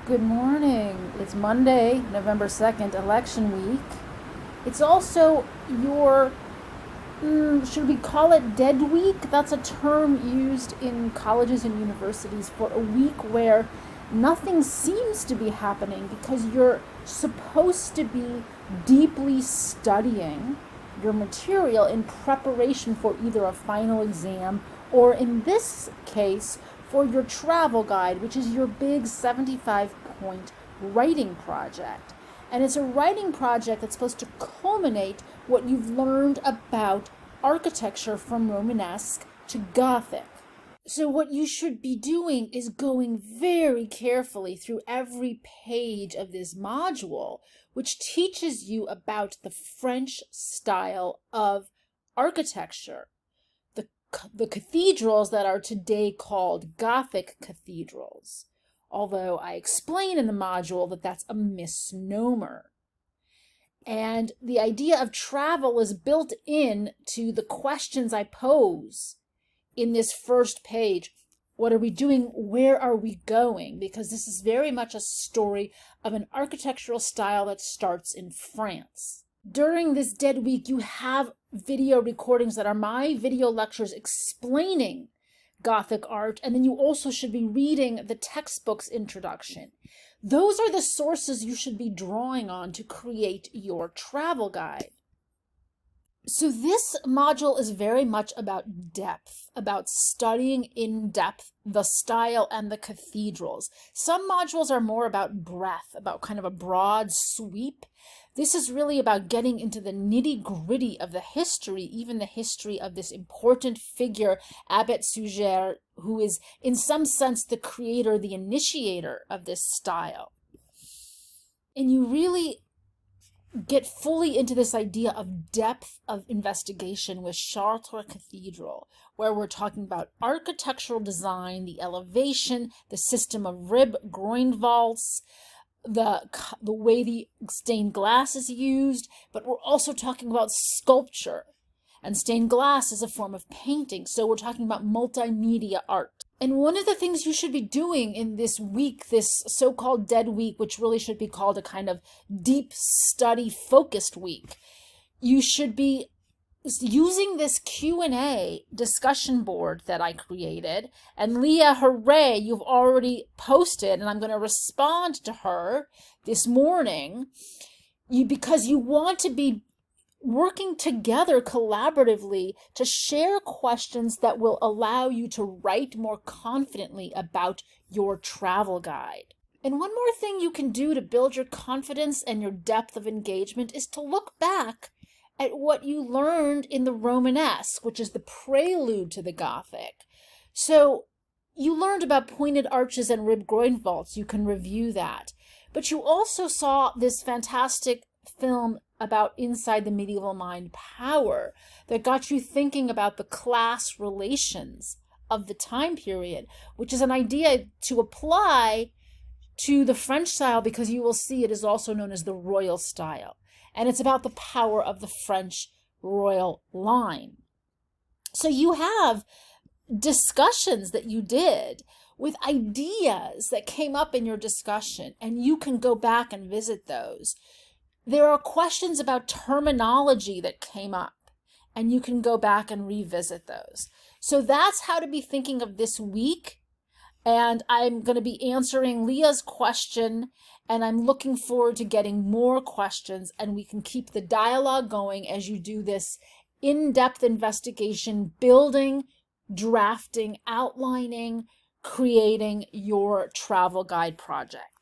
Good morning. It's Monday, November 2nd, election week. It's also your, should we call it dead week? That's a term used in colleges and universities for a week where nothing seems to be happening because you're supposed to be deeply studying your material in preparation for either a final exam or, in this case, for your travel guide, which is your big 75-point writing project. And it's a writing project that's supposed to culminate what you've learned about architecture from Romanesque to Gothic. So what you should be doing is going very carefully through every page of this module, which teaches you about the French style of architecture. The cathedrals that are today called Gothic cathedrals, although I explain in the module that that's a misnomer. And the idea of travel is built in to the questions I pose in this first page. What are we doing? Where are we going? Because this is very much a story of an architectural style that starts in France. During this dead week, you have video recordings that are my video lectures explaining Gothic art, and then you also should be reading the textbook's introduction. Those are the sources you should be drawing on to create your travel guide. So this module is very much about depth, about studying in depth the style and the cathedrals. Some modules are more about breadth, about kind of a broad sweep. This is really about getting into the nitty-gritty of the history, even the history of this important figure, Abbé Suger, who is in some sense the creator, the initiator of this style. And you really get fully into this idea of depth of investigation with Chartres Cathedral, where we're talking about architectural design, the elevation, the system of rib groin vaults, the way the stained glass is used, but we're also talking about sculpture. And stained glass is a form of painting, so we're talking about multimedia art. And one of the things you should be doing in this week, this so-called dead week, which really should be called a kind of deep study focused week, you should be using this Q&A discussion board that I created. And Leah, hooray, you've already posted, and I'm going to respond to her this morning because you want to be working together collaboratively to share questions that will allow you to write more confidently about your travel guide. And one more thing you can do to build your confidence and your depth of engagement is to look back at what you learned in the Romanesque, which is the prelude to the Gothic. So you learned about pointed arches and rib groin vaults. You can review that. But you also saw this fantastic film about Inside the Medieval Mind, Power, that got you thinking about the class relations of the time period, which is an idea to apply to the French style because you will see it is also known as the royal style. And it's about the power of the French royal line. So you have discussions that you did with ideas that came up in your discussion, and you can go back and visit those. There are questions about terminology that came up, and you can go back and revisit those. So that's how to be thinking of this week. And I'm going to be answering Leah's question, and I'm looking forward to getting more questions, and we can keep the dialogue going as you do this in-depth investigation, building, drafting, outlining, creating your travel guide project.